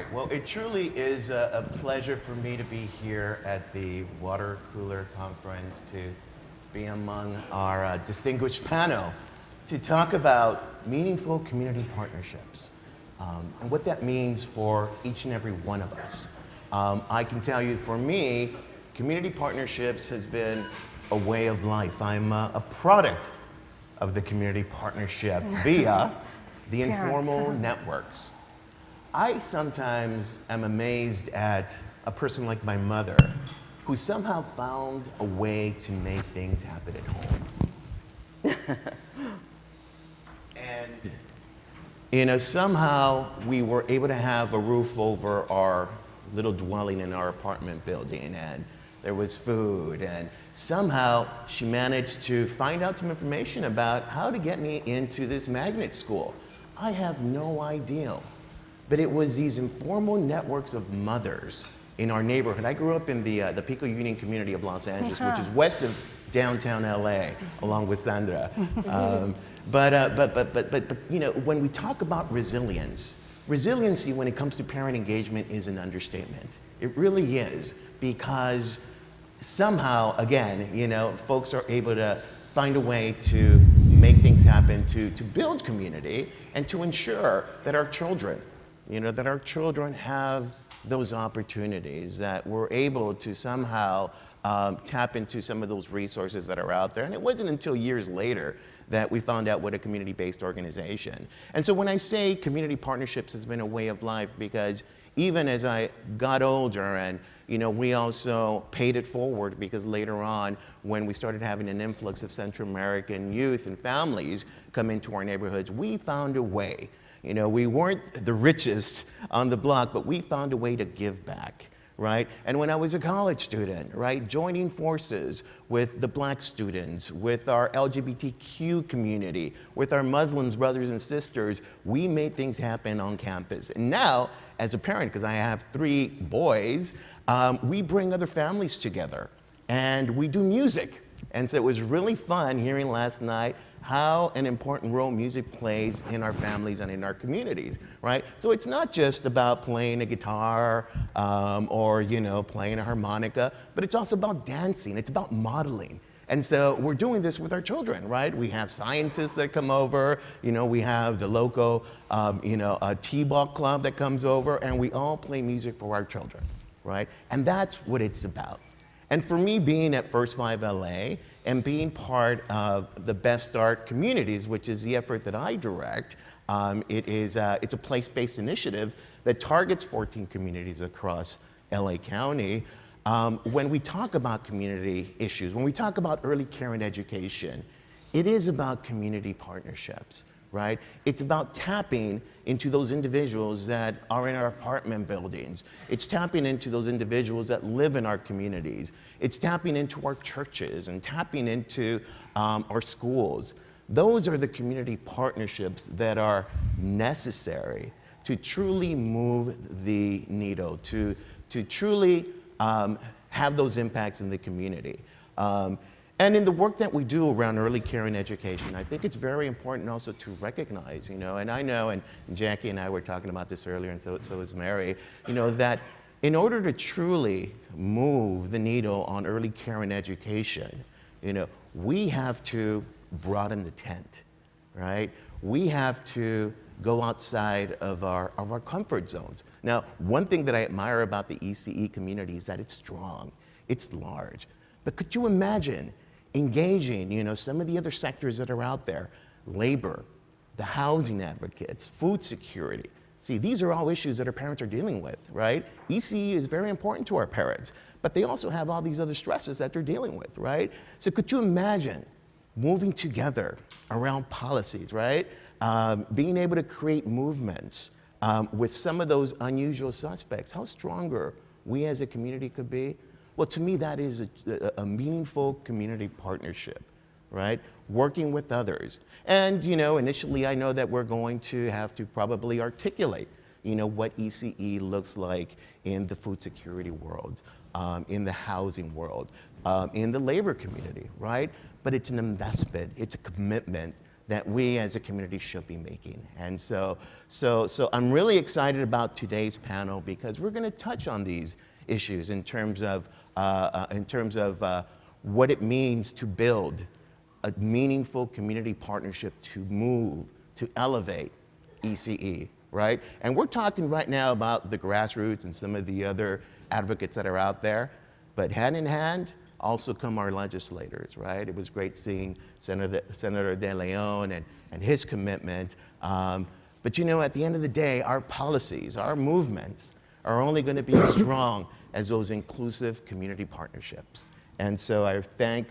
right, well, it truly is a pleasure for me to be here at the Water Cooler Conference to be among our distinguished panel to talk about meaningful community partnerships and what that means for each and every one of us. I can tell you, for me, community partnerships has been a way of life. I'm a product of the community partnership via the informal networks. I sometimes am amazed at a person like my mother who somehow found a way to make things happen at home. And, you know, somehow we were able to have a roof over our little dwelling in our apartment building, and there was food, and somehow she managed to find out some information about how to get me into this magnet school. I have no idea. But it was these informal networks of mothers in our neighborhood. I grew up in the Pico Union community of Los Angeles, which is west of downtown LA, along with Sandra. But you know, when we talk about resiliency when it comes to parent engagement is an understatement. It really is, because somehow, again, you know, folks are able to find a way to make things happen, to build community, and to ensure that our children, you know, that our children have those opportunities, that we're able to somehow tap into some of those resources that are out there. And it wasn't until years later that we found out what a community-based organization. And so when I say community partnerships has been a way of life, because even as I got older, and you know, we also paid it forward, because later on, when we started having an influx of Central American youth and families come into our neighborhoods, we found a way. You know, we weren't the richest on the block, but we found a way to give back, right? And when I was a college student, right, joining forces with the Black students, with our LGBTQ community, with our Muslims brothers and sisters, we made things happen on campus. And now, as a parent, because I have 3 boys, we bring other families together and we do music. And so it was really fun hearing last night how an important role music plays in our families and in our communities, right? So it's not just about playing a guitar or, you know, playing a harmonica, but it's also about dancing. It's about modeling. And so we're doing this with our children, right? We have scientists that come over, you know, we have the local, you know, T-ball club that comes over, and we all play music for our children, right? And that's what it's about. And for me, being at First 5 LA and being part of the Best Start Communities, which is the effort that I direct, it's a place-based initiative that targets 14 communities across LA County. When we talk about community issues, when we talk about early care and education, it is about community partnerships, right? It's about tapping into those individuals that are in our apartment buildings. It's tapping into those individuals that live in our communities. It's tapping into our churches and tapping into our schools. Those are the community partnerships that are necessary to truly move the needle, to truly have those impacts in the community. And in the work that we do around early care and education, I think it's very important also to recognize, you know, and I know, and Jackie and I were talking about this earlier, and so is Mary, you know, that in order to truly move the needle on early care and education, you know, we have to broaden the tent, right? We have to go outside of our comfort zones. Now, one thing that I admire about the ECE community is that it's strong, it's large. But could you imagine engaging, you know, some of the other sectors that are out there, labor, the housing advocates, food security. See, these are all issues that our parents are dealing with, right? ECE is very important to our parents, but they also have all these other stresses that they're dealing with, right? So could you imagine moving together around policies, right? Being able to create movements with some of those unusual suspects, how stronger we as a community could be? Well, to me, that is a meaningful community partnership, right? Working with others. And, you know, initially I know that we're going to have to probably articulate, you know, what ECE looks like in the food security world, in the housing world, in the labor community, right? But it's an investment, it's a commitment that we as a community should be making. And so I'm really excited about today's panel because we're going to touch on these issues in terms of what it means to build a meaningful community partnership to move, to elevate ECE, right? And we're talking right now about the grassroots and some of the other advocates that are out there, but hand in hand also come our legislators, right? It was great seeing Senator De Leon and his commitment. But you know, at the end of the day, our policies, our movements are only going to be as strong as those inclusive community partnerships. And so I thank,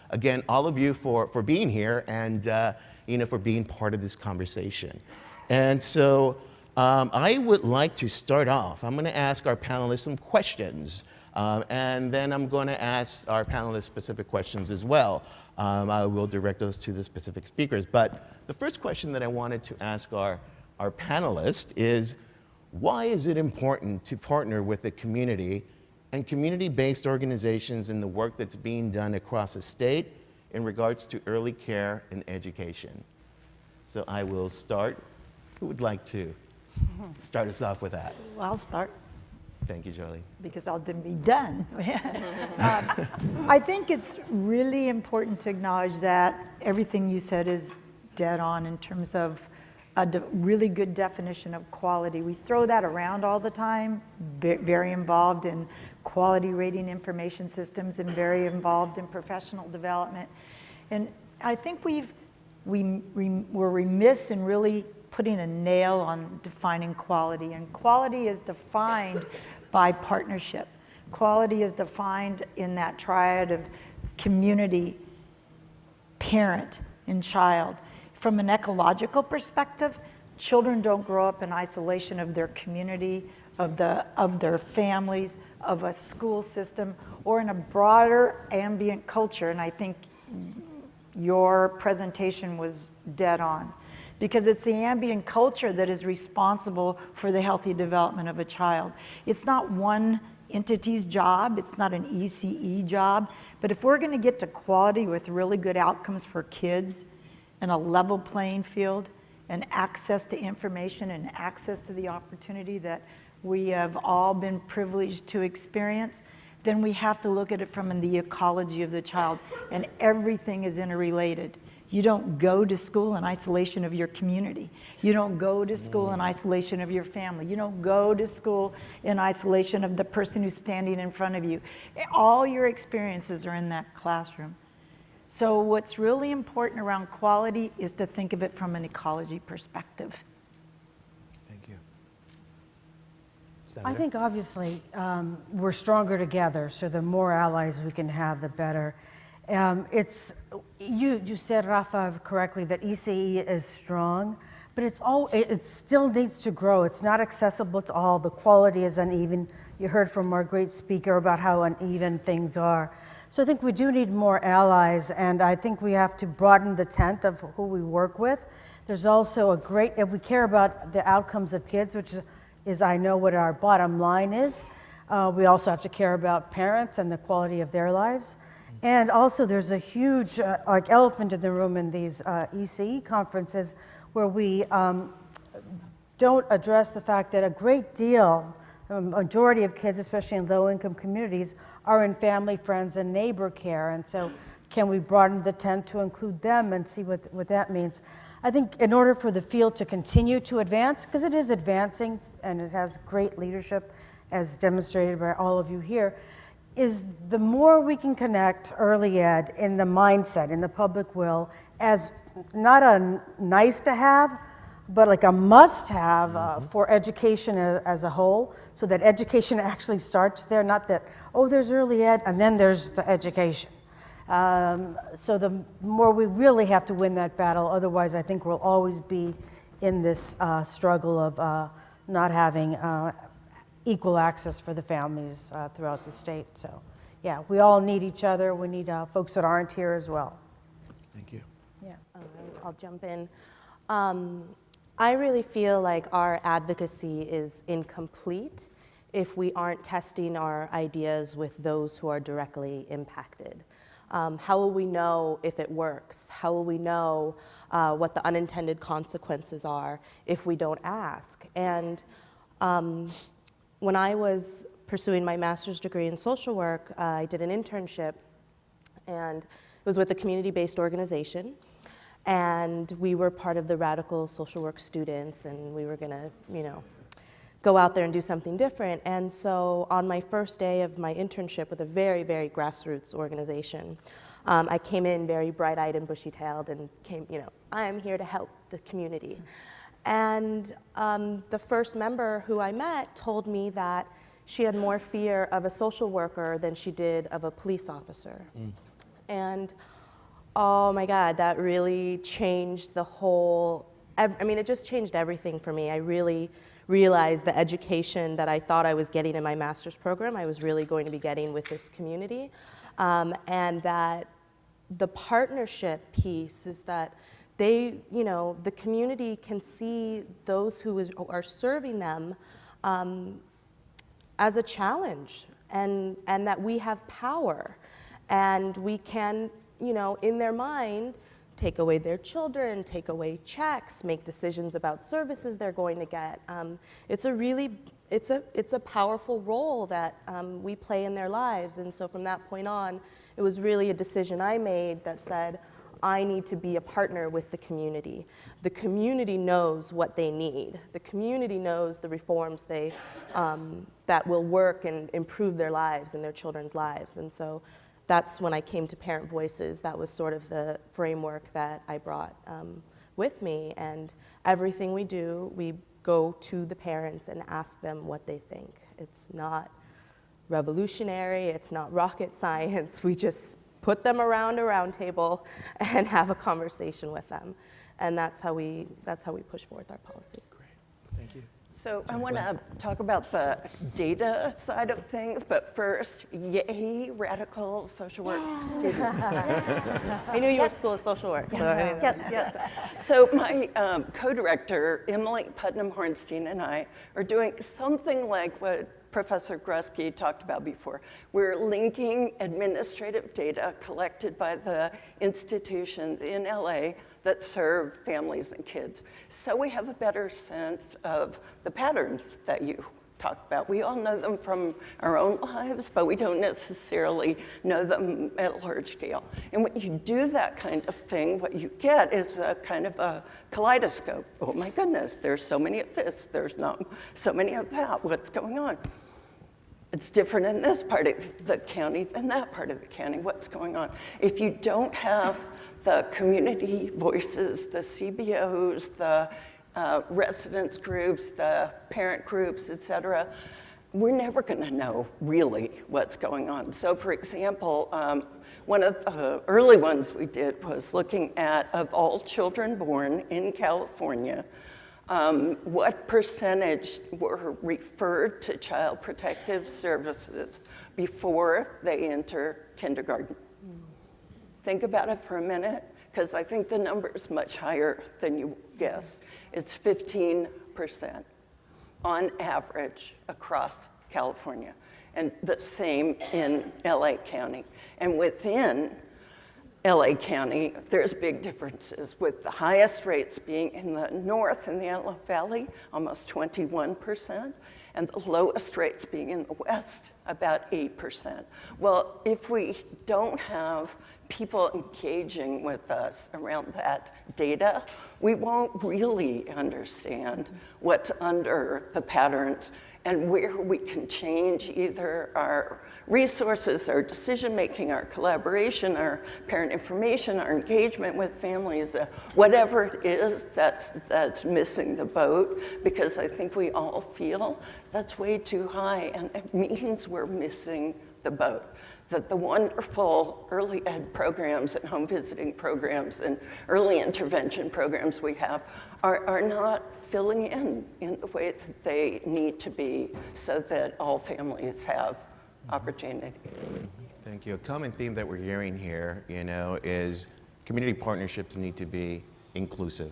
again, all of you for being here and for being part of this conversation. And so I would like to start off. I'm going to ask our panelists some questions. And then I'm going to ask our panelists specific questions as well. I will direct those to the specific speakers. But the first question that I wanted to ask our panelists is, why is it important to partner with the community and community-based organizations in the work that's being done across the state in regards to early care and education? So I will start. Who would like to start us off with that? Well, I'll start. Thank you, Jolene. Because I'll be done. I think it's really important to acknowledge that everything you said is dead on in terms of a really good definition of quality. We throw that around all the time, very involved in quality rating information systems and very involved in professional development. And I think we're remiss in really putting a nail on defining quality. And quality is defined by partnership. Quality is defined in that triad of community, parent, and child. From an ecological perspective, children don't grow up in isolation of their community, of their families, of a school system, or in a broader ambient culture. And I think your presentation was dead on. Because it's the ambient culture that is responsible for the healthy development of a child. It's not one entity's job, it's not an ECE job, but if we're gonna get to quality with really good outcomes for kids and a level playing field and access to information and access to the opportunity that we have all been privileged to experience, then we have to look at it from the ecology of the child, and everything is interrelated. You don't go to school in isolation of your community. You don't go to school in isolation of your family. You don't go to school in isolation of the person who's standing in front of you. All your experiences are in that classroom. So what's really important around quality is to think of it from an ecology perspective. Thank you. Sandra? I think obviously we're stronger together, so the more allies we can have, the better. You said, Rafa, correctly that ECE is strong, but it still needs to grow. It's not accessible to all. The quality is uneven. You heard from our great speaker about how uneven things are. So I think we do need more allies, and I think we have to broaden the tent of who we work with. There's also if we care about the outcomes of kids, which is I know what our bottom line is, we also have to care about parents and the quality of their lives. And also there's a huge elephant in the room in these ECE conferences where we don't address the fact that a great deal, a majority of kids, especially in low-income communities, are in family, friends, and neighbor care. And so can we broaden the tent to include them and see what that means? I think in order for the field to continue to advance, because it is advancing and it has great leadership as demonstrated by all of you here, is the more we can connect early ed in the mindset, in the public will, as not a nice to have, but like a must have for education as a whole, so that education actually starts there, not that, oh, there's early ed and then there's the education. So the more we really have to win that battle, otherwise I think we'll always be in this struggle of not having equal access for the families throughout the state. So yeah, we all need each other. We need folks that aren't here as well. Thank you. Yeah. I'll jump in. I really feel like our advocacy is incomplete if we aren't testing our ideas with those who are directly impacted. How will we know if it works? How will we know what the unintended consequences are if we don't ask? And when I was pursuing my master's degree in social work, I did an internship, and it was with a community-based organization. And we were part of the radical social work students, and we were gonna, go out there and do something different. And so on my first day of my internship with a very, very grassroots organization, I came in very bright-eyed and bushy-tailed and came, I am here to help the community. And the first member who I met told me that she had more fear of a social worker than she did of a police officer. And oh my God, that really changed the whole, it just changed everything for me. I really realized the education that I thought I was getting in my master's program, I was really going to be getting with this community. And that the partnership piece is that they, the community can see those who are serving them as a challenge, and that we have power, and we can, in their mind, take away their children, take away checks, make decisions about services they're going to get. It's a powerful role that we play in their lives. And so from that point on, it was really a decision I made that said, I need to be a partner with the community. The community knows what they need. The community knows the reforms that will work and improve their lives and their children's lives. And so that's when I came to Parent Voices. That was sort of the framework that I brought with me. And everything we do, we go to the parents and ask them what they think. It's not revolutionary, it's not rocket science. We just put them around a round table and have a conversation with them. And that's how we push forth our policies. Great, thank you. So I want to talk about the data side of things, but first, yay, radical social work student. I knew you were School of Social Work. So Yes. So my co-director, Emily Putnam-Hornstein, and I are doing something like what Professor McCroskey talked about before. We're linking administrative data collected by the institutions in LA that serve families and kids, so we have a better sense of the patterns that you talked about. We all know them from our own lives, but we don't necessarily know them at a large scale. And when you do that kind of thing, what you get is a kind of a kaleidoscope. Oh my goodness, there's so many of this, there's not so many of that, what's going on? It's different in this part of the county than that part of the county, what's going on? If you don't have the community voices, the CBOs, the residents groups, the parent groups, et cetera, we're never gonna know really what's going on. So for example, one of the early ones we did was looking at, of all children born in California, what percentage were referred to Child Protective Services before they enter kindergarten? Think about it for a minute, because I think the number is much higher than you guess. It's 15% on average across California, and the same in LA County. And within LA County, there's big differences, with the highest rates being in the north in the Antelope Valley, almost 21%, and the lowest rates being in the west, about 8%. Well, if we don't have people engaging with us around that data, we won't really understand what's under the patterns and where we can change either our resources, our decision-making, our collaboration, our parent information, our engagement with families, whatever it is that's missing the boat, because I think we all feel that's way too high, and it means we're missing the boat. That the wonderful early ed programs and home visiting programs and early intervention programs we have are not filling in the way that they need to be, so that all families have opportunity. Thank you. A common theme that we're hearing here, is community partnerships need to be inclusive,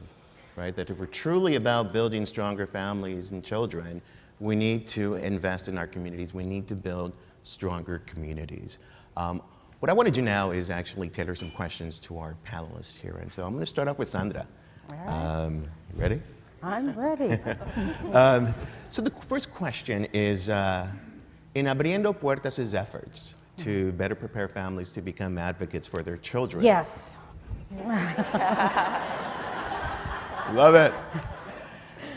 right? That if we're truly about building stronger families and children, we need to invest in our communities. We need to build stronger communities. What I want to do now is actually tailor some questions to our panelists here. And so I'm going to start off with Sandra. All right. You ready? I'm ready. So the first question is, in Abriendo Purtas' efforts to better prepare families to become advocates for their children. Yes. Love it.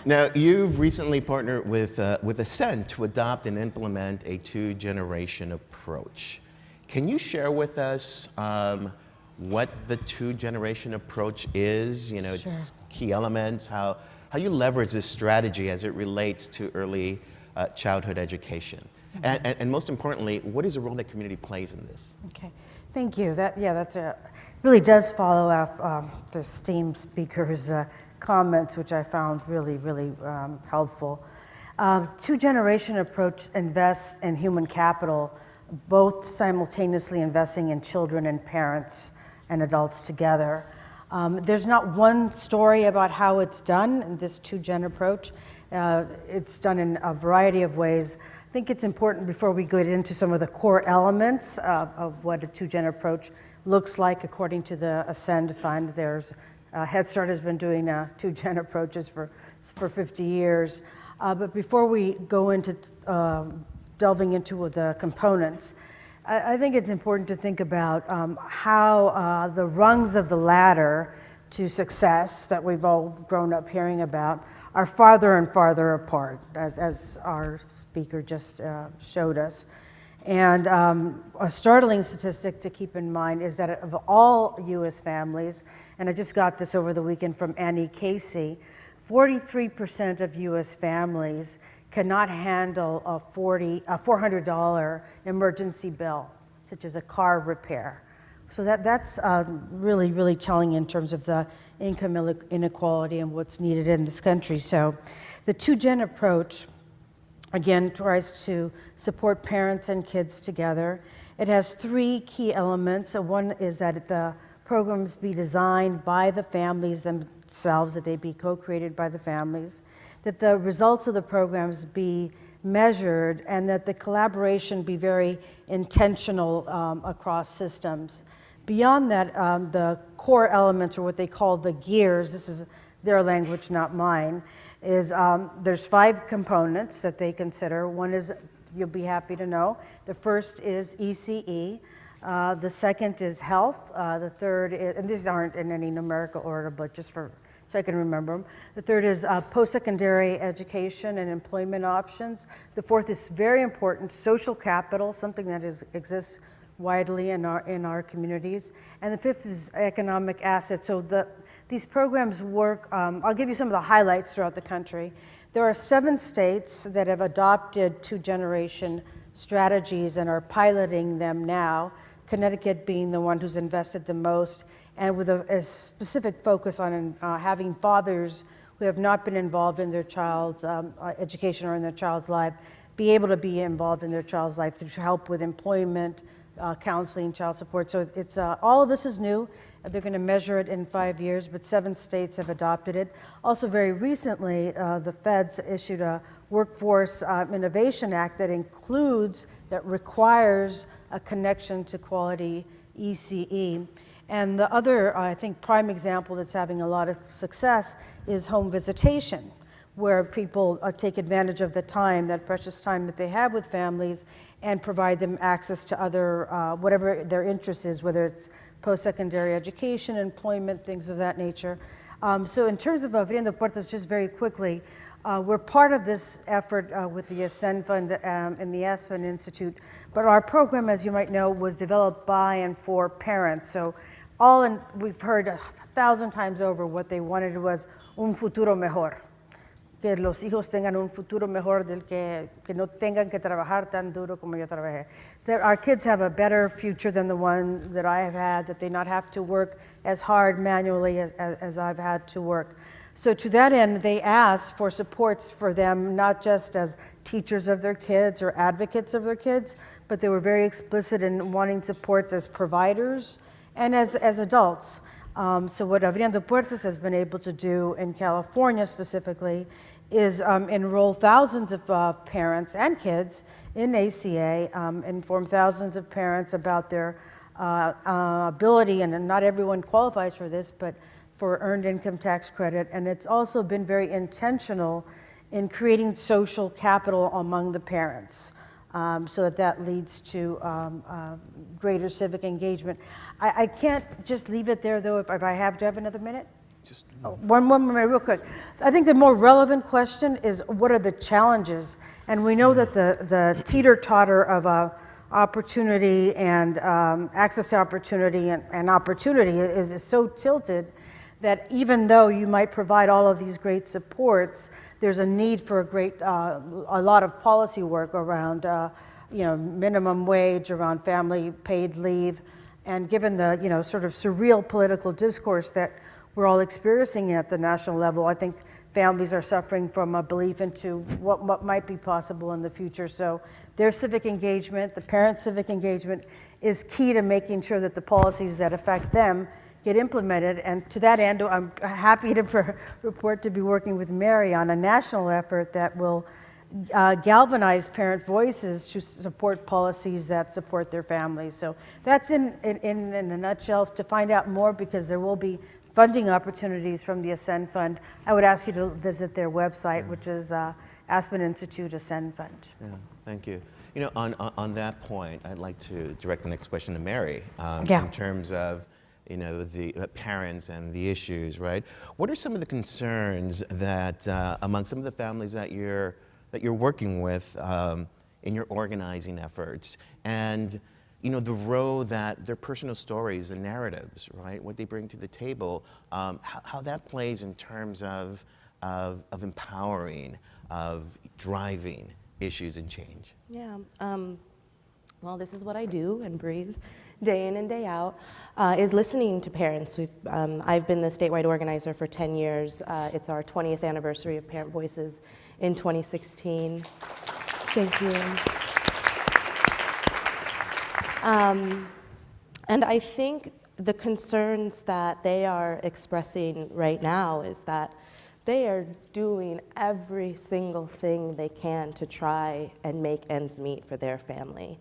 Now, you've recently partnered with Ascend to adopt and implement a two-generation approach. Can you share with us what the two-generation approach is, its key elements, how you leverage this strategy as it relates to early childhood education? And most importantly, what is the role that community plays in this? Okay, thank you. That's really does follow up the esteemed speaker's comments, which I found really, really helpful. Two-generation approach invests in human capital, both simultaneously investing in children and parents and adults together. There's not one story about how it's done in this two-gen approach. It's done in a variety of ways. I think it's important before we get into some of the core elements of what a two-gen approach looks like according to the Ascend Fund. There's Head Start has been doing two-gen approaches for 50 years. But before we go into delving into the components, I think it's important to think about how the rungs of the ladder to success that we've all grown up hearing about are farther and farther apart, as our speaker just showed us. And a startling statistic to keep in mind is that of all U.S. families, and I just got this over the weekend from Annie Casey, 43% of U.S. families cannot handle a $400 emergency bill, such as a car repair. So that's really, really telling in terms of the income inequality and what's needed in this country. So the two-gen approach, again, tries to support parents and kids together. It has three key elements. One is that the programs be designed by the families themselves, that they be co-created by the families, that the results of the programs be measured, and that the collaboration be very intentional across systems. Beyond that, the core elements, or what they call the gears, this is their language, not mine, is there's 5 components that they consider. One is, you'll be happy to know, the first is ECE, the second is health, the third is, and these aren't in any numerical order, but just so I can remember them. The third is post-secondary education and employment options. The fourth is very important, social capital, something that exists widely in our communities. And the fifth is economic assets. So these programs work, I'll give you some of the highlights throughout the country. There are 7 states that have adopted two-generation strategies and are piloting them now, Connecticut being the one who's invested the most, and with a specific focus on having fathers who have not been involved in their child's education or in their child's life be able to be involved in their child's life to help with employment, counseling, child support. So it's all of this is new. They're going to measure it in 5 years, but 7 states have adopted it. Also, very recently, the feds issued a Workforce Innovation Act that requires a connection to quality ECE. And the other, I think, prime example that's having a lot of success is home visitation, where people take advantage of the time, that precious time that they have with families, and provide them access to other, whatever their interest is, whether it's post-secondary education, employment, things of that nature. So in terms of Abriendo Purtas, just very quickly, we're part of this effort with the Ascend Fund and the Aspen Institute, but our program, as you might know, was developed by and for parents. So we've heard 1,000 times over what they wanted was un futuro mejor. Que los hijos tengan un futuro mejor del que no tengan que trabajar tan duro como yo trabajé. That our kids have a better future than the one that I have had, that they not have to work as hard manually as I've had to work. So to that end, they asked for supports for them, not just as teachers of their kids or advocates of their kids, but they were very explicit in wanting supports as providers and as adults. So what Abriendo Purtas has been able to do in California specifically is enroll thousands of parents and kids in ACA, inform thousands of parents about their ability, and not everyone qualifies for this, but for earned income tax credit. And it's also been very intentional in creating social capital among the parents, so that leads to greater civic engagement. I can't just leave it there, though, if I have to have another minute. Just One minute, real quick. I think the more relevant question is, what are the challenges? And we know that the teeter-totter of opportunity and access to opportunity and opportunity is so tilted that even though you might provide all of these great supports, there's a need for a lot of policy work around minimum wage, around family paid leave, and given the sort of surreal political discourse that we're all experiencing at the national level, I think families are suffering from a belief into what might be possible in the future. So their civic engagement, the parents' civic engagement, is key to making sure that the policies that affect them get implemented. And to that end, I'm happy to report to be working with Mary on a national effort that will galvanize parent voices to support policies that support their families. So that's in a nutshell. To find out more, because there will be funding opportunities from the Ascend Fund, I would ask you to visit their website, which is Aspen Institute Ascend Fund. Yeah, thank you. On that point, I'd like to direct the next question to Mary Yeah. in terms of the parents and the issues, right? What are some of the concerns that among some of the families that you're working with in your organizing efforts, and the role that their personal stories and narratives, right, what they bring to the table, how that plays in terms of empowering, of driving issues and change? Yeah, well, this is what I do and breathe day in and day out, is listening to parents. I've been the statewide organizer for 10 years. It's our 20th anniversary of Parent Voices in 2016. Thank you. And I think the concerns that they are expressing right now is that they are doing every single thing they can to try and make ends meet for their family.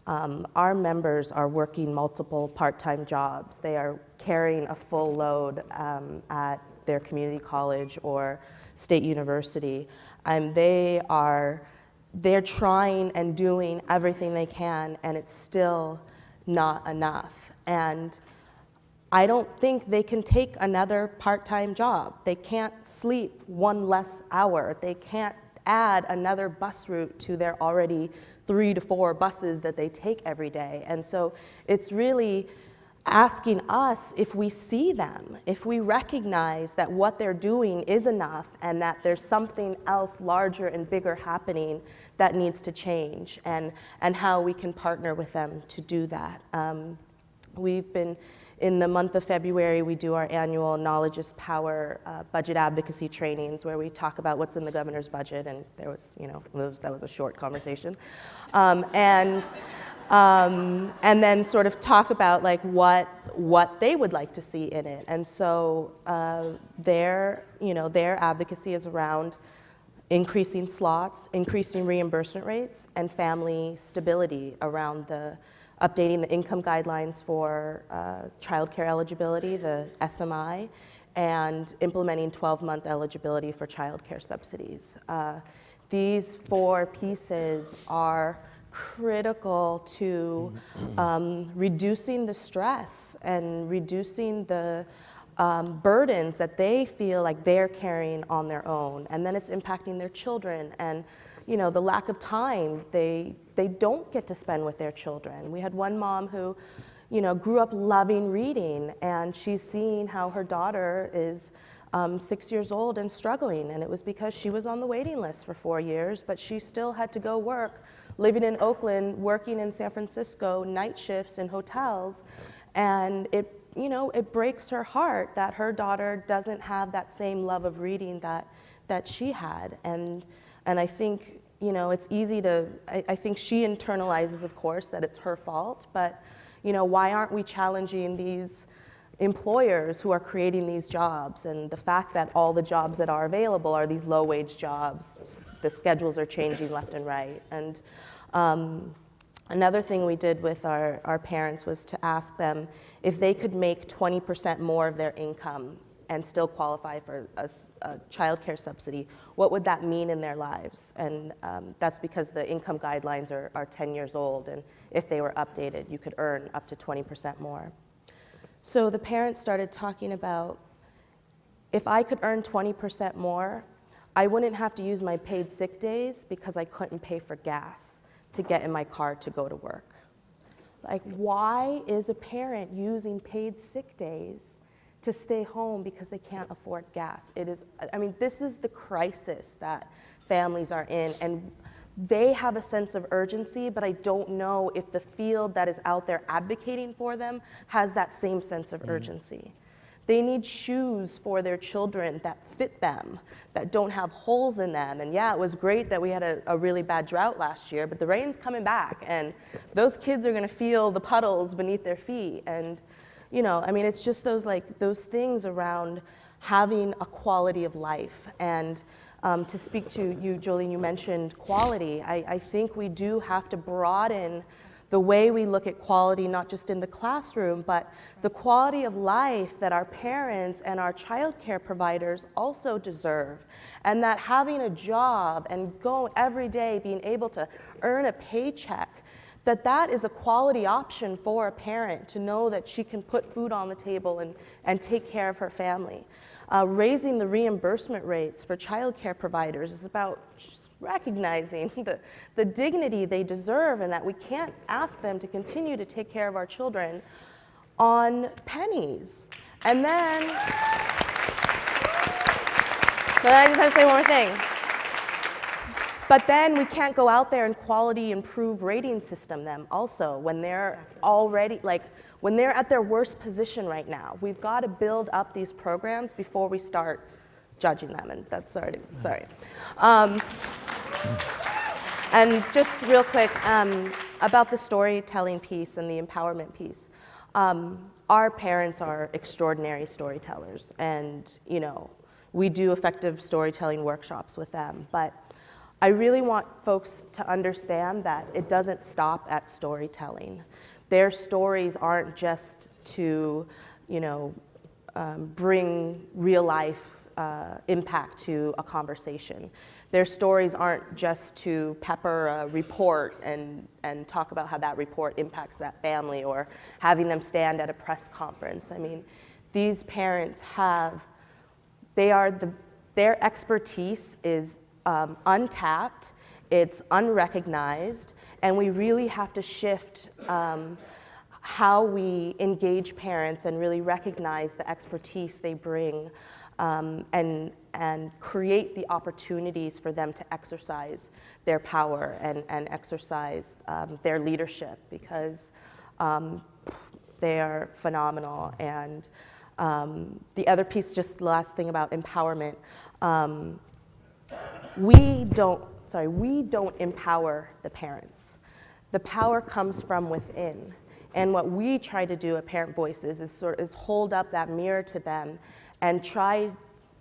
Our members are working multiple part-time jobs. They are carrying a full load at their community college or state university. And they're trying and doing everything they can, and it's still not enough. And I don't think they can take another part-time job. They can't sleep one less hour. They can't add another bus route to their already 3 to 4 buses that they take every day. And so it's really asking us if we see them, if we recognize that what they're doing is enough and that there's something else larger and bigger happening that needs to change, and how we can partner with them to do that. We've been, in the month of February, we do our annual Knowledge is Power budget advocacy trainings, where we talk about what's in the governor's budget, and there was, that was a short conversation. And then sort of talk about like what they would like to see in it. And so their advocacy is around increasing slots, increasing reimbursement rates, and family stability around updating the income guidelines for childcare eligibility, the SMI, and implementing 12-month eligibility for childcare subsidies. These 4 pieces are critical to reducing the stress and reducing the burdens that they feel like they're carrying on their own. And then it's impacting their children and the lack of time they don't get to spend with their children. We had one mom who grew up loving reading, and she's seeing how her daughter is 6 years old and struggling, and it was because she was on the waiting list for 4 years, but she still had to go work, living in Oakland, working in San Francisco, night shifts in hotels, and it breaks her heart that her daughter doesn't have that same love of reading that she had. And I think, it's easy to, I think she internalizes, of course, that it's her fault, but, why aren't we challenging these employers who are creating these jobs, and the fact that all the jobs that are available are these low-wage jobs? The schedules are changing left and right. And Another thing we did with our parents was to ask them if they could make 20% more of their income and still qualify for a child care subsidy, what would that mean in their lives? And that's because the income guidelines are 10 years old, and if they were updated, you could earn up to 20% more. So the parents started talking about, if I could earn 20% more, I wouldn't have to use my paid sick days because I couldn't pay for gas to get in my car to go to work. Like, why is a parent using paid sick days to stay home because they can't afford gas? It is, I mean, this is the crisis that families are in, and they have a sense of urgency, but I don't know if the field that is out there advocating for them has that same sense of urgency. They need shoes for their children that fit them, that don't have holes in them. And yeah, it was great that we had a really bad drought last year, but the rain's coming back, and those kids are gonna feel the puddles beneath their feet. And, you know, I mean, it's just those things around having a quality of life. And to speak to you, Jolene, you mentioned quality. I think we do have to broaden the way we look at quality, not just in the classroom, but the quality of life that our parents and our child care providers also deserve. And that having a job and go every day, being able to earn a paycheck, that is a quality option for a parent to know that she can put food on the table and take care of her family. Raising the reimbursement rates for child care providers is about just recognizing the dignity they deserve, and that we can't ask them to continue to take care of our children on pennies. And then, but I just have to say one more thing. But then we can't go out there and quality improve rating system them also when they're already, like, when they're at their worst position right now. We've got to build up these programs before we start judging them, and that's sorry. And just real quick, about the storytelling piece and the empowerment piece. Our parents are extraordinary storytellers, and, you know, we do effective storytelling workshops with them, but I really want folks to understand that it doesn't stop at storytelling. Their stories aren't just to, you know, bring real life impact to a conversation. Their stories aren't just to pepper a report and talk about how that report impacts that family, or having them stand at a press conference. I mean, these parents have, their expertise is untapped, it's unrecognized, and we really have to shift how we engage parents and really recognize the expertise they bring, and create the opportunities for them to exercise their power and exercise their leadership, because they are phenomenal. And the other piece, just the last thing about empowerment, we don't empower the parents. The power comes from within. And what we try to do at Parent Voices is hold up that mirror to them and try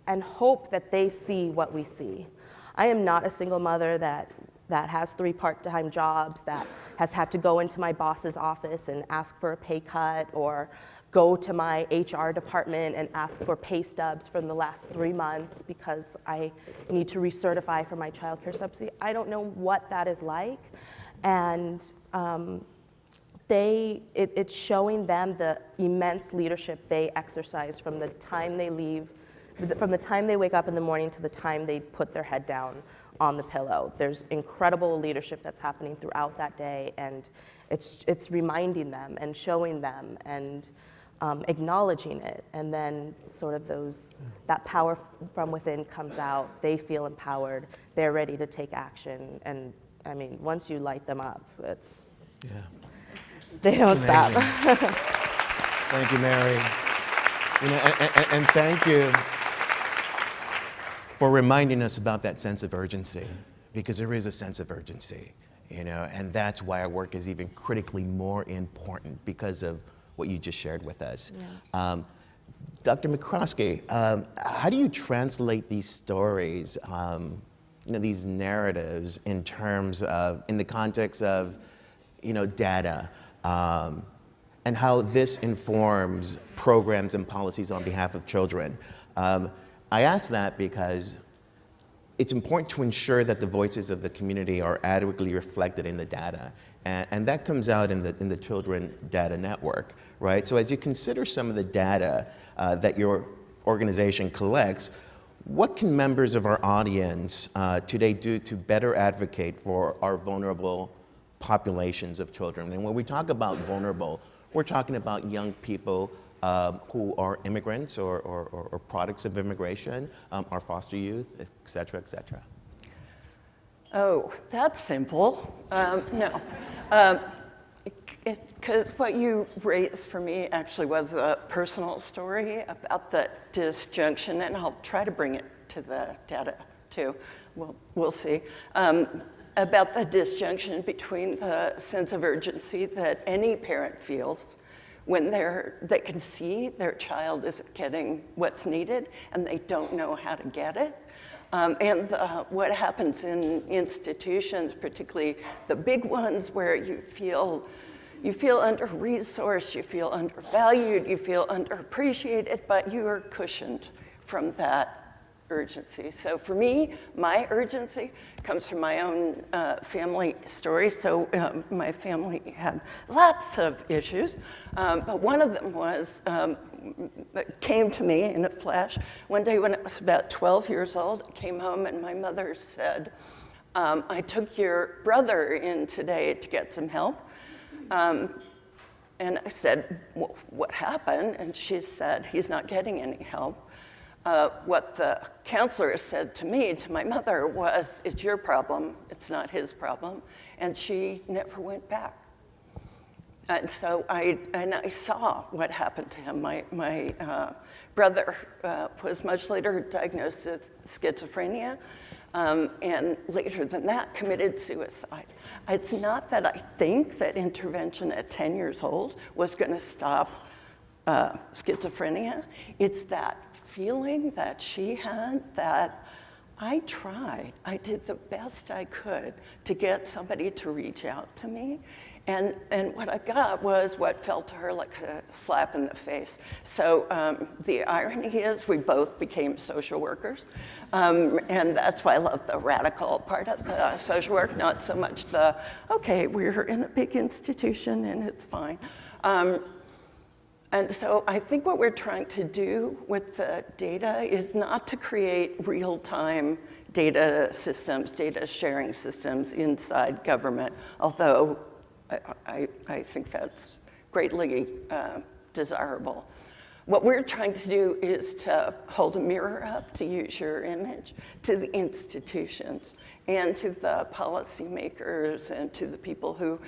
and hope that they see what we see. I am not a single mother that has 3 part-time jobs, that has had to go into my boss's office and ask for a pay cut, or go to my HR department and ask for pay stubs from the last 3 months because I need to recertify for my child care subsidy. I don't know what that is like. And it's showing them the immense leadership they exercise from the time they leave, from the time they wake up in the morning to the time they put their head down on the pillow. There's incredible leadership that's happening throughout that day, and it's reminding them and showing them and acknowledging it, and then sort of that power from within comes out. They feel empowered. They're ready to take action, and I mean, once you light them up, they don't stop. Thank you, Mary. You know, and thank you for reminding us about that sense of urgency, because there is a sense of urgency, you know, and that's why our work is even critically more important, because of what you just shared with us. Yeah. Dr. McCroskey, how do you translate these stories, you know, these narratives in terms of, in the context of, data, and how this informs programs and policies on behalf of children. I ask that because it's important to ensure that the voices of the community are adequately reflected in the data. And that comes out in the Children Data Network, right? So as you consider some of the data that your organization collects, what can members of our audience today do to better advocate for our vulnerable populations of children? And when we talk about vulnerable, we're talking about young people who are immigrants or products of immigration, our foster youth, et cetera, et cetera. Oh, that's simple. No. Because what you raised for me actually was a personal story about the disjunction, and I'll try to bring it to the data too. We'll see. About the disjunction between the sense of urgency that any parent feels when they can see their child isn't getting what's needed and they don't know how to get it. And what happens in institutions, particularly the big ones where you feel under-resourced, you feel undervalued, you feel underappreciated, but you are cushioned from that urgency. So for me, my urgency comes from my own family story. So my family had lots of issues, but one of them was, came to me in a flash. One day when I was about 12 years old, I came home and my mother said, I took your brother in today to get some help. And I said, what happened? And she said, he's not getting any help. What the counselor said to me, to my mother, was, it's your problem, it's not his problem. And she never went back. And so I saw what happened to him. My brother was much later diagnosed with schizophrenia, and later than that committed suicide. It's not that I think that intervention at 10 years old was going to stop schizophrenia. It's that feeling that she had that I tried. I did the best I could to get somebody to reach out to me. And what I got was what felt to her like a slap in the face. So the irony is we both became social workers. And that's why I love the radical part of the social work, not so much the, okay, we're in a big institution and it's fine. And so I think what we're trying to do with the data is not to create real-time data systems, data sharing systems inside government, although I think that's greatly desirable. What we're trying to do is to hold a mirror up, to use your image, to the institutions and to the policymakers and to the people who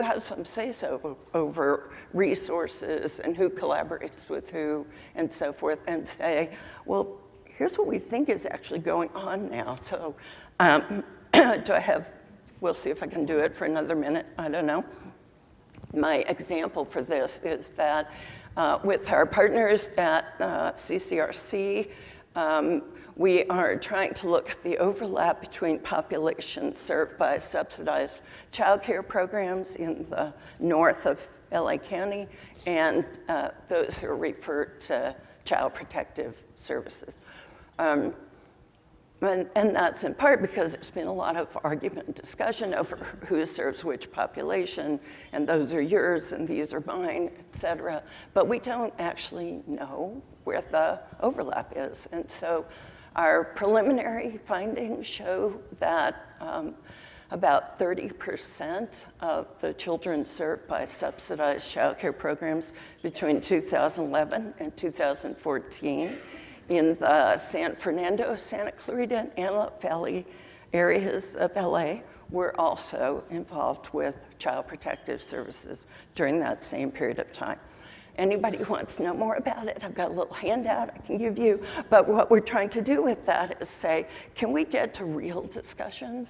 have some say-so over resources and who collaborates with who and so forth, and say, well, here's what we think is actually going on now. So do I have, we'll see if I can do it for another minute, I don't know. My example for this is that with our partners at CCRC, we are trying to look at the overlap between populations served by subsidized child care programs in the north of LA County and those who are referred to Child Protective Services. And that's in part because there's been a lot of argument and discussion over who serves which population, and those are yours and these are mine, et cetera. But we don't actually know where the overlap is. And so our preliminary findings show that about 30% of the children served by subsidized child care programs between 2011 and 2014 in the San Fernando, Santa Clarita, and Antelope Valley areas of LA were also involved with Child Protective Services during that same period of time. Anybody who wants to know more about it, I've got a little handout I can give you. But what we're trying to do with that is say, can we get to real discussions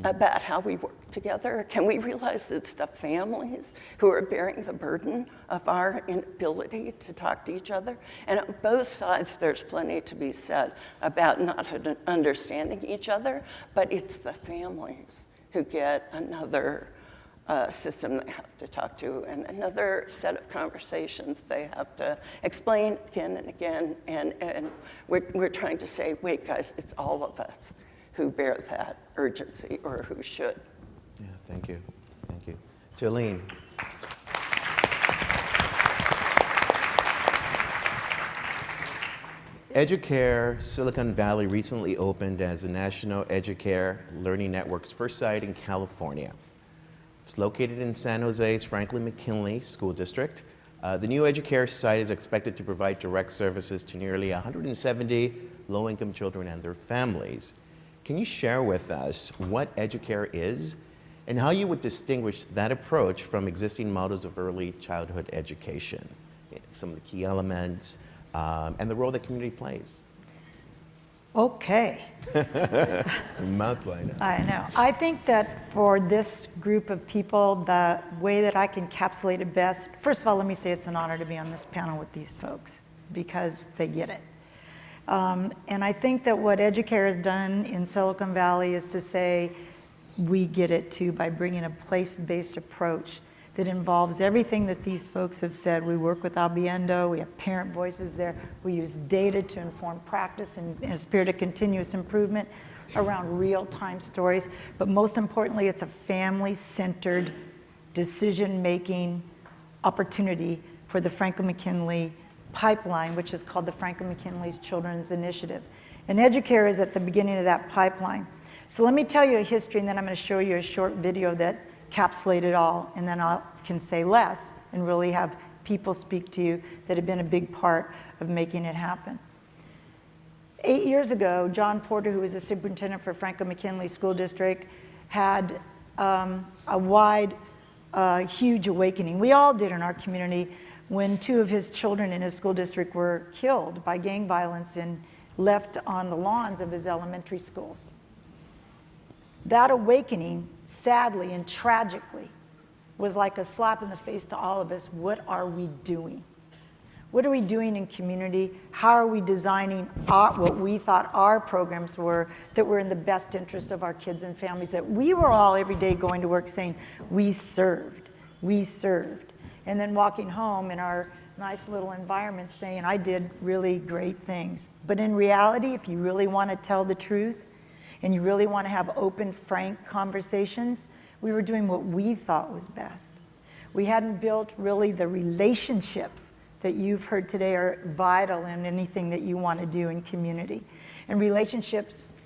about how we work together? Can we realize it's the families who are bearing the burden of our inability to talk to each other? And on both sides, there's plenty to be said about not understanding each other, but it's the families who get another system they have to talk to and another set of conversations they have to explain again and again. And we're trying to say, wait, guys, it's all of us who bear that urgency or who should. Yeah, thank you. Thank you. Jolene. Educare Silicon Valley recently opened as the National Educare Learning Network's first site in California. It's located in San Jose's Franklin McKinley School District. The new Educare site is expected to provide direct services to nearly 170 low-income children and their families. Can you share with us what Educare is and how you would distinguish that approach from existing models of early childhood education? Some of the key elements, and the role that community plays. Okay. It's a mouthful, I know. I know. I think that for this group of people, the way that I can encapsulate it best, first of all, let me say it's an honor to be on this panel with these folks because they get it. And I think that what Educare has done in Silicon Valley is to say, we get it too by bringing a place-based approach that involves everything that these folks have said. We work with Abriendo, we have parent voices there, we use data to inform practice in a spirit of continuous improvement around real-time stories, but most importantly, it's a family-centered decision-making opportunity for the Franklin McKinley pipeline, which is called the Franklin McKinley's Children's Initiative. And Educare is at the beginning of that pipeline. So let me tell you a history, and then I'm going to show you a short video that encapsulate it all, and then I can say less and really have people speak to you that have been a big part of making it happen. 8 years ago, John Porter, who was the superintendent for Franklin McKinley School District, had a wide, huge awakening. We all did in our community when 2 of his children in his school district were killed by gang violence and left on the lawns of his elementary schools. That awakening, sadly and tragically, was like a slap in the face to all of us. What are we doing? What are we doing in community? How are we designing what we thought our programs were that were in the best interest of our kids and families, that we were all every day going to work saying, we served, and then walking home in our nice little environment saying, I did really great things. But in reality, if you really want to tell the truth, and you really want to have open, frank conversations, we were doing what we thought was best. We hadn't built really the relationships that you've heard today are vital in anything that you want to do in community. And relationships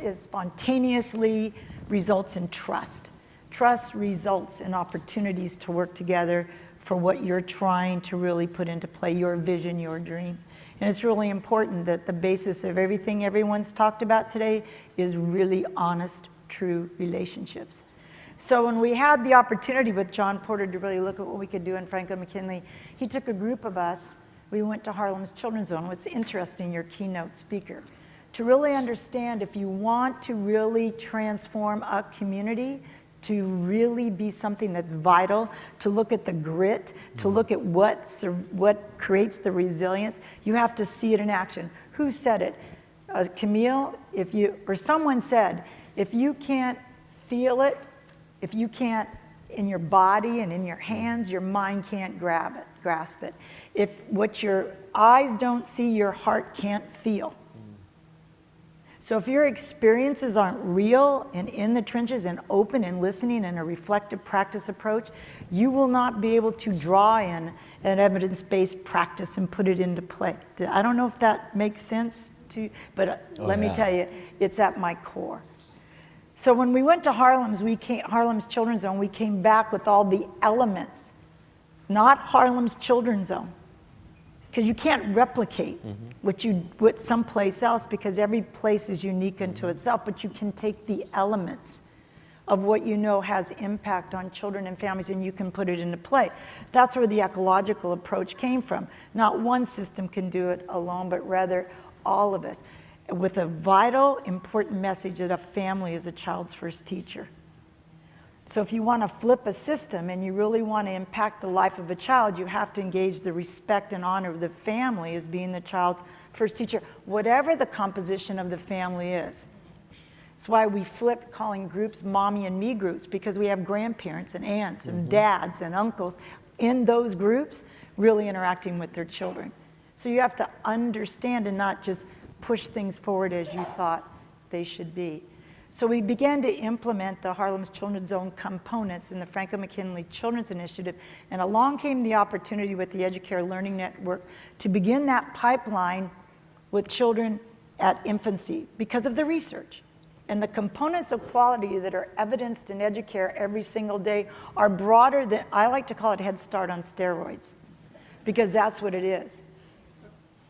is spontaneously results in trust. Trust results in opportunities to work together for what you're trying to really put into play, your vision, your dream. And it's really important that the basis of everything everyone's talked about today is really honest, true relationships. So when we had the opportunity with John Porter to really look at what we could do in Franklin McKinley, he took a group of us, we went to Harlem's Children's Zone. What's interesting, your keynote speaker, to really understand if you want to really transform a community, to really be something that's vital, to look at the grit, to look at what creates the resilience, you have to see it in action. Who said it? Camille, or someone said, if you can't feel it, if you can't in your body and in your hands, your mind can't grasp it. If what your eyes don't see, your heart can't feel. So if your experiences aren't real and in the trenches and open and listening and a reflective practice approach, you will not be able to draw in an evidence-based practice and put it into play. I don't know if that makes sense to you, but let me tell you, it's at my core. So when we went to Harlem's Children's Zone, we came back with all the elements, not Harlem's Children's Zone. Because you can't replicate what someplace else, because every place is unique unto itself, but you can take the elements of what you know has impact on children and families, and you can put it into play. That's where the ecological approach came from. Not one system can do it alone, but rather all of us, with a vital, important message that a family is a child's first teacher. So if you want to flip a system and you really want to impact the life of a child, you have to engage the respect and honor of the family as being the child's first teacher, whatever the composition of the family is. That's why we flipped calling groups mommy and me groups, because we have grandparents and aunts and dads and uncles in those groups really interacting with their children. So you have to understand and not just push things forward as you thought they should be. So we began to implement the Harlem's Children's Zone components in the Franklin-McKinley Children's Initiative, and along came the opportunity with the Educare Learning Network to begin that pipeline with children at infancy because of the research. And the components of quality that are evidenced in Educare every single day are broader than, I like to call it Head Start on steroids, because that's what it is.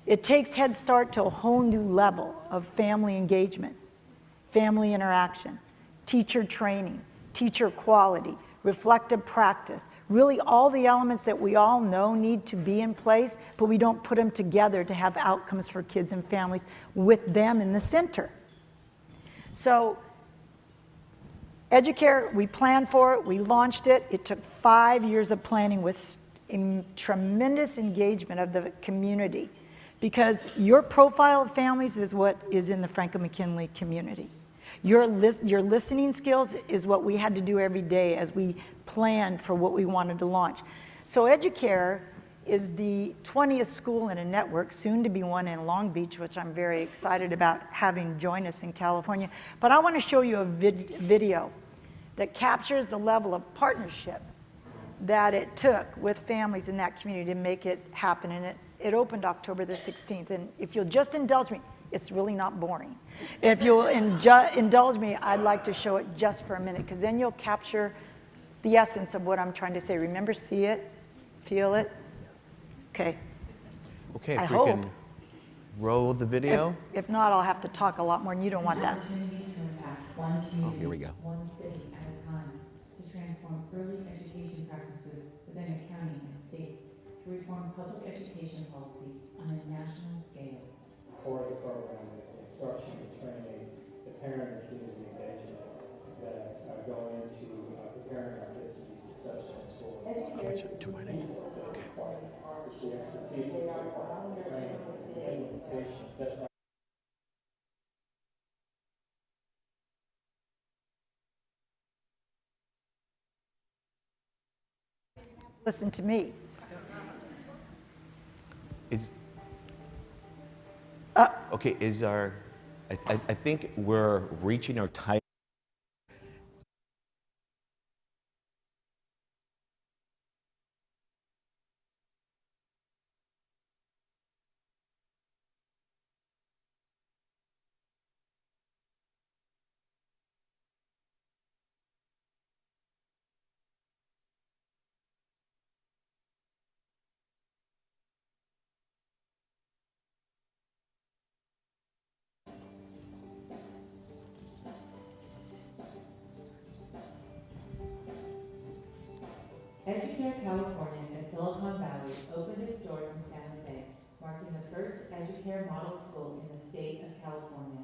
It takes Head Start to a whole new level of family engagement, family interaction, teacher training, teacher quality, reflective practice, really all the elements that we all know need to be in place, but we don't put them together to have outcomes for kids and families with them in the center. So Educare, we planned for it, we launched it. It took 5 years of planning with tremendous engagement of the community, because your profile of families is what is in the Franklin-McKinley community. Your listening skills is what we had to do every day as we planned for what we wanted to launch. So Educare is the 20th school in a network, soon to be one in Long Beach, which I'm very excited about having join us in California. But I want to show you a video that captures the level of partnership that it took with families in that community to make it happen. And it opened October the 16th. And if you'll just indulge me, it's really not boring. If you'll indulge me, I'd like to show it just for a minute, because then you'll capture the essence of what I'm trying to say. Remember, see it, feel it. Okay. Okay, I if we hope. can roll the video. If not, I'll have to talk a lot more, and you don't want that. Opportunity to impact one community, here we go. one city at a time, to transform early education practices within a county and state, to reform public education policy on a national scale. Core of the program is the instruction, the training, the parent and community engagement that go into preparing our kids to be successful in school. It's 2 minutes. Okay. It's the expertise, the training, the implementation, best practice. Listen to me. Okay, I think we're reaching our time. Educare California in Silicon Valley opened its doors in San Jose, marking the first Educare model school in the state of California.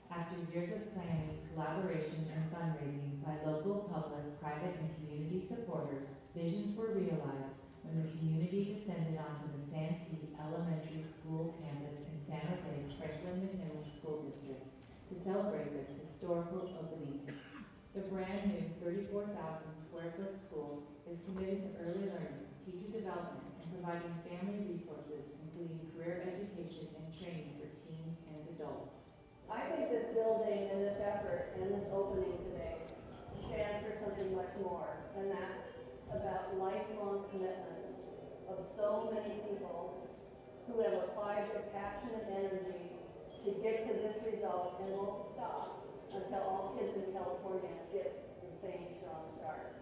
After years of planning, collaboration, and fundraising by local, public, private, and community supporters, visions were realized when the community descended onto the Santee Elementary School campus in San Jose's Franklin-McKinley School District to celebrate this historical opening. The brand new 34,000 square foot school is committed to early learning, teacher development, and providing family resources, including career education and training for teens and adults. I think this building and this effort and this opening today stands for something much more, and that's about lifelong commitments of so many people who have applied their passion and energy to get to this result and won't stop until all kids in California get the same strong start.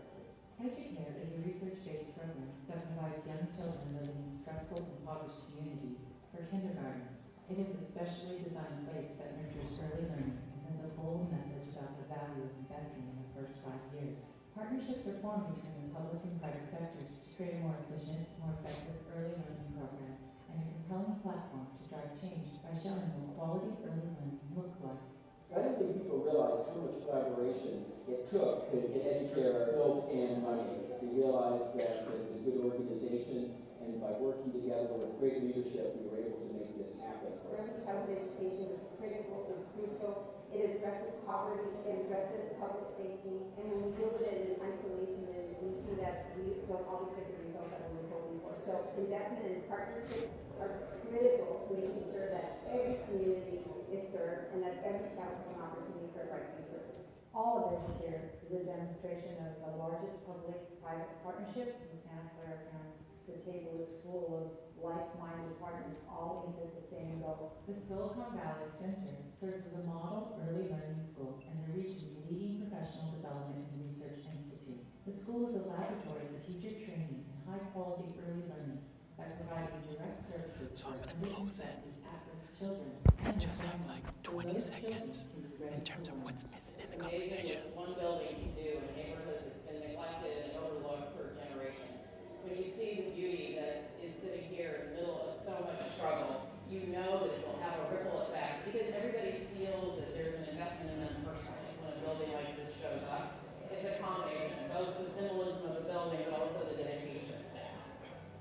Educare is a research-based program that provides young children living in stressful, impoverished communities for kindergarten. It is a specially designed place that nurtures early learning and sends a bold message about the value of investing in the first 5 years. Partnerships are formed between the public and private sectors to create a more efficient, more effective early learning program and a compelling platform to drive change by showing what quality early learning looks like. I don't think people realize how much collaboration it took to get Educare built and running. They realized that it was a good organization And by working together with great leadership, we were able to make this happen. Early childhood education is critical, is crucial. It addresses poverty, it addresses public safety, and when we deal with it in isolation, then we see that we don't always get the result that we were hoping for. So investment and partnerships are critical to making sure that every community is served and that every child has an opportunity for a bright future. All of Educare is a demonstration of the largest public-private partnership in Santa Clara County. The table is full of like-minded partners, all aimed at the same goal. The Silicon Valley Center serves as a model early learning school and the region's leading professional development and research institute. The school is a laboratory for teacher training and high-quality early learning by providing direct services for underrepresented at-risk children. We just have like 20 seconds in terms of what's missing in the conversation. One building can do in a neighborhood that's been neglected and overlooked for generations. When you see the beauty that is sitting here in the middle of so much struggle, you know that it will have a ripple effect because everybody feels that there's an investment in them personally when a building like this shows up. It's a combination, both the symbolism of the building but also the dedication of staff.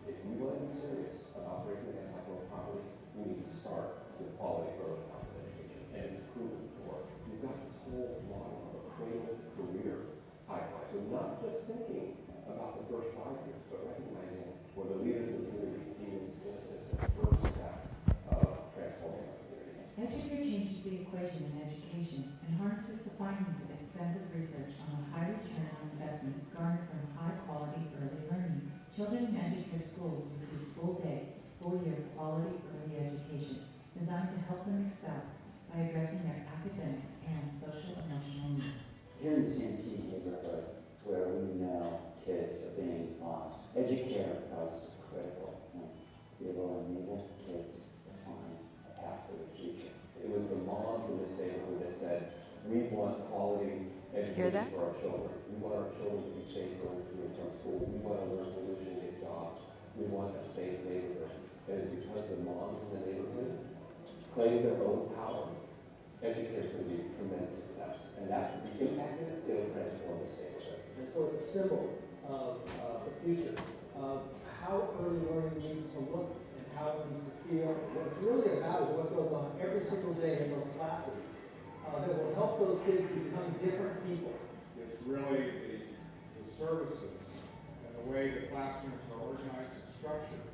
If we want to be serious about breaking the capital poverty, we need to start with quality early childhood education, and it's proven to work. We've got this whole model of a cradle career pipeline. So not just thinking about the first 5 years, but recognizing where the leaders in the community see this just as the first step of transforming our community. Educare changes the equation in education and harnesses the findings of extensive research on the high return on investment garnered from high-quality early learning. Children in Educare schools receive full-day, full-year quality early education designed to help them excel by addressing their academic and social-emotional needs. Here in the Santee neighborhood, where we know kids are being lost, Educare is critical to be able to enable kids to find a path for the future. It was the moms in this neighborhood that said, we want quality education for our children. We want our children to be safe going to and from school. We want to learn to live and get jobs. We want a safe neighborhood. And it's because the moms in the neighborhood claim their own power. Educare is going to be a tremendous success. And that the impact of this will transform this neighborhood. And so it's a symbol of the future, of how early learning needs to look and how it needs to feel. What it's really about is what goes on every single day in those classes that will help those kids to become different people. It's really the services and the way the classrooms are organized and structured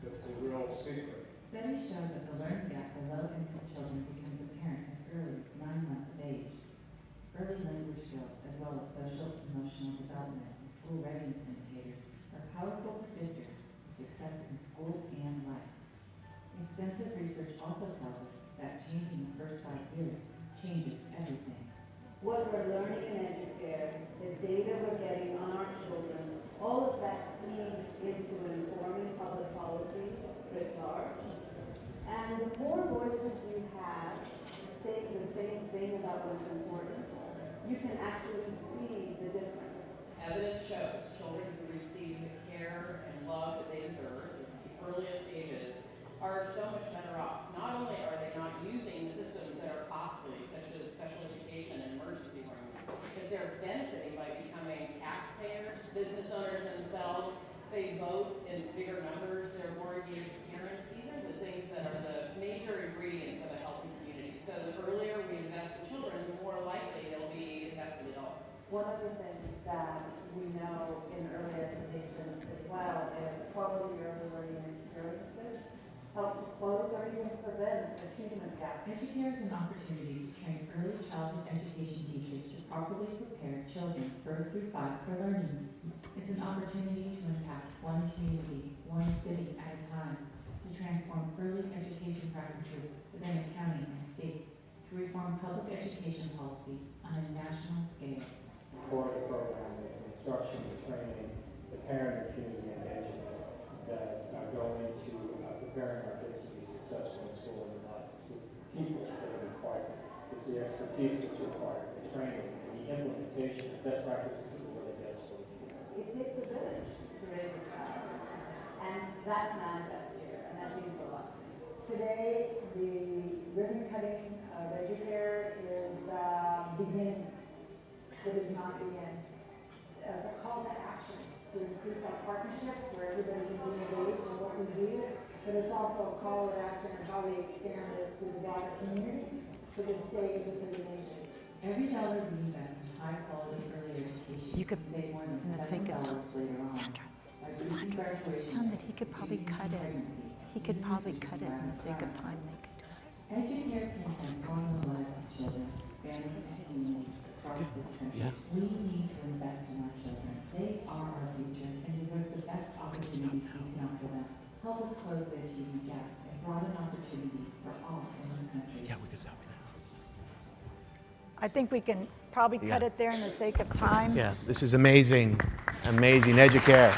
that's the real secret. Studies show that the learning gap for low-income children becomes apparent as early as 9 months of age. Early language skills, as well as social and emotional development and school readiness indicators, are powerful predictors for success in school and life. Extensive research also tells us that changing the first 5 years changes everything. What we're learning in Educare, the data we're getting on our children, all of that feeds into informing public policy writ large. And the more voices you have saying the same thing about what's important, you can actually see the difference. Evidence shows children who receive the care and love that they deserve at the earliest ages are so much better off. Not only are they not using systems that are costly, such as special education and emergency rooms, but they're benefiting by becoming taxpayers, business owners themselves. They vote in bigger numbers. They're more engaged parents. These are the things that are the major ingredients of a healthy community. So the earlier we invest in children, the more likely they'll be invested adults. One of the things that we know in early education as well is quality early learning experiences help to close or even prevent achievement gaps. Educare is an opportunity to train early childhood education teachers to properly prepare children birth through 5 for learning. It's an opportunity to impact one community, one city at a time, to transform early education practices within a county and state, to reform public education policy on a national scale. Core of the program is the instruction, the training, the parent and community engagement that go into preparing our kids to be successful in school and in life. So it's the people that are required. It's the expertise that's required, the training, and the implementation of best practices that really gets what we need. It takes a village to raise a child, and that's manifest here, and that means a lot to me. Today, the ribbon cutting of Educare is beginning. It is not the end. as a call to action to increase our partnerships where everybody can be engaged in what we do, but it's also a call to action on how we expand this to the broader community, to the state, and to the nation. Every dollar we invest in high-quality early education, You could, save more than in the sake of $7 later on. Sandra, By reducing graduation tell him that he could probably reducing cut it. pregnancy, He could probably reducing cut it in the sake of time. They could do it. Educare can transform the lives of children, families, and communities across this country. Yeah. We need to invest in our children. They are our future and deserve the best opportunities we can offer them. Help us close the achievement gaps and broaden opportunities for all in this country. Yeah, we can stop now. I think we can probably cut Yeah. it there in the sake of time. Yeah, this is amazing. Amazing. Educare.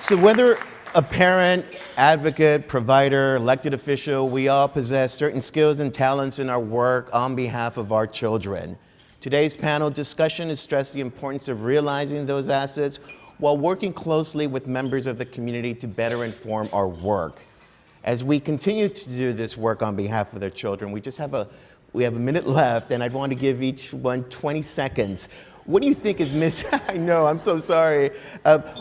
So whether a parent, advocate, provider, elected official, we all possess certain skills and talents in our work on behalf of our children. Today's panel discussion has stressed the importance of realizing those assets while working closely with members of the community to better inform our work. As we continue to do this work on behalf of their children, we have a minute left, and I'd want to give each one 20 seconds. What do you think is missing? I know, I'm so sorry.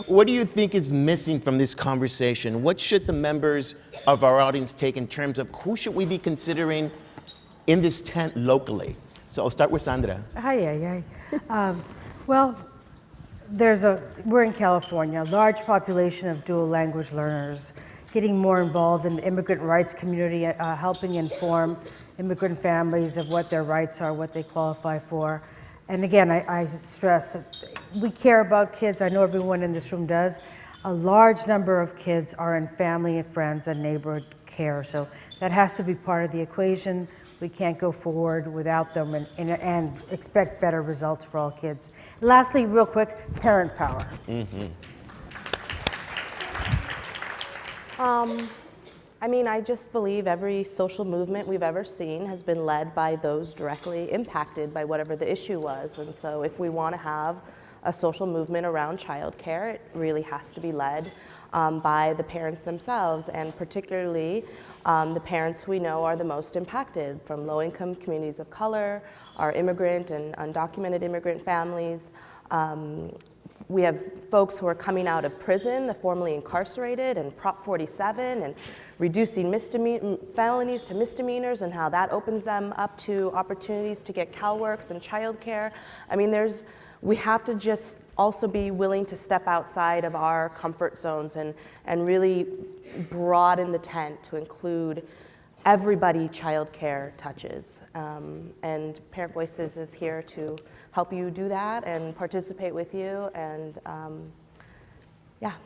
What do you think is missing from this conversation? What should the members of our audience take in terms of who should we be considering in this tent locally? So I'll start with Sandra. Hi. Well, we're in California, a large population of dual language learners, getting more involved in the immigrant rights community, helping inform immigrant families of what their rights are, what they qualify for. And again, I stress that we care about kids. I know everyone in this room does. A large number of kids are in family and friends and neighborhood care. So that has to be part of the equation. We can't go forward without them and expect better results for all kids. Lastly, real quick, parent power. Mm-hmm. I just believe every social movement we've ever seen has been led by those directly impacted by whatever the issue was. And so if we want to have a social movement around childcare, it really has to be led by the parents themselves, and particularly the parents we know are the most impacted, from low-income communities of color, our immigrant and undocumented immigrant families. We have folks who are coming out of prison, the formerly incarcerated, and Prop 47, and reducing felonies to misdemeanors, and how that opens them up to opportunities to get CalWORKs and childcare. We have to just also be willing to step outside of our comfort zones and really broaden the tent to include everybody childcare touches. And Parent Voices is here to help you do that and participate with you. And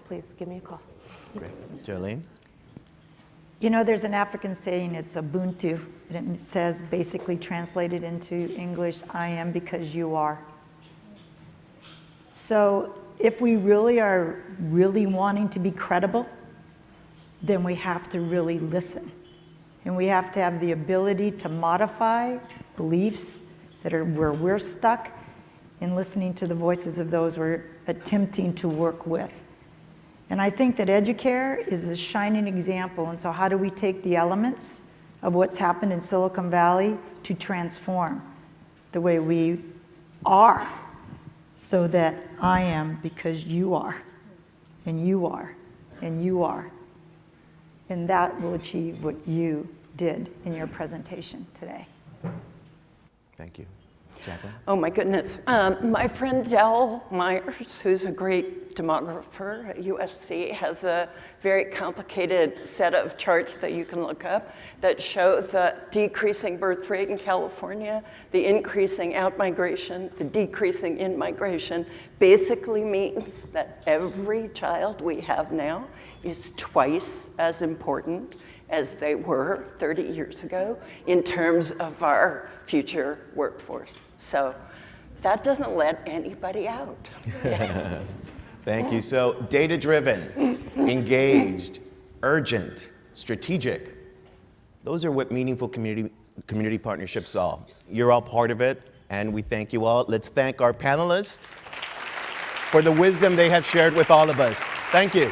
please give me a call. Great. Jolene? There's an African saying, it's Ubuntu, and it says, basically translated into English, I am because you are. So if we really are wanting to be credible, then we have to really listen. And we have to have the ability to modify beliefs that are where we're stuck in listening to the voices of those we're attempting to work with. And I think that Educare is a shining example. And so how do we take the elements of what's happened in Silicon Valley to transform the way we are, so that I am because you are, and you are, and you are. And that will achieve what you did in your presentation today. Thank you. Jacquelyn? Oh my goodness. My friend Del Myers, who's a great demographer at USC, has a very complicated set of charts that you can look up that show the decreasing birth rate in California, the increasing out-migration, the decreasing in-migration, basically means that every child we have now is twice as important as they were 30 years ago in terms of our future workforce. So that doesn't let anybody out. Thank you. So data-driven, engaged, urgent, strategic. Those are what meaningful community partnerships are. You're all part of it, and we thank you all. Let's thank our panelists for the wisdom they have shared with all of us. Thank you.